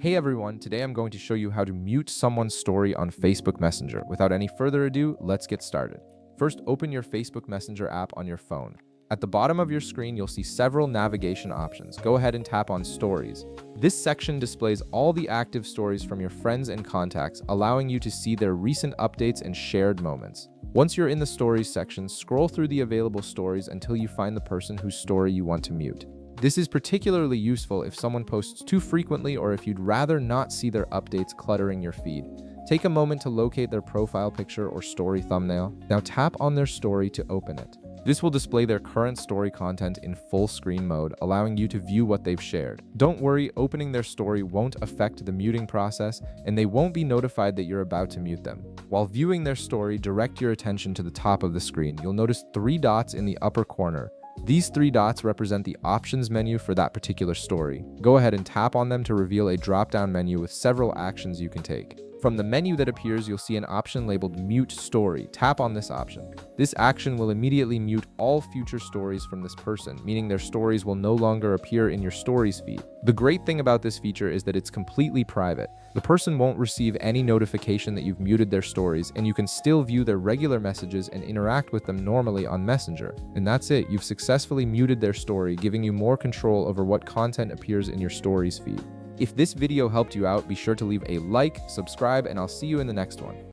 Hey everyone, today I'm going to show you how to mute someone's story on Facebook Messenger. Without any further ado, let's get started. First, open your Facebook Messenger app on your phone. At the bottom of your screen, you'll see several navigation options. Go ahead and tap on Stories. This section displays all the active stories from your friends and contacts, allowing you to see their recent updates and shared moments. Once you're in the Stories section, scroll through the available stories until you find the person whose story you want to mute. This is particularly useful if someone posts too frequently or if you'd rather not see their updates cluttering your feed. Take a moment to locate their profile picture or story thumbnail. Now tap on their story to open it. This will display their current story content in full screen mode, allowing you to view what they've shared. Don't worry, opening their story won't affect the muting process, and they won't be notified that you're about to mute them. While viewing their story, direct your attention to the top of the screen. You'll notice 3 dots in the upper corner. These 3 dots represent the options menu for that particular story. Go ahead and tap on them to reveal a drop-down menu with several actions you can take. From the menu that appears, you'll see an option labeled Mute Story. Tap on this option. This action will immediately mute all future stories from this person, meaning their stories will no longer appear in your Stories feed. The great thing about this feature is that it's completely private. The person won't receive any notification that you've muted their stories, and you can still view their regular messages and interact with them normally on Messenger. And that's it, you've successfully muted their story, giving you more control over what content appears in your Stories feed. If this video helped you out, be sure to leave a like, subscribe, and I'll see you in the next one.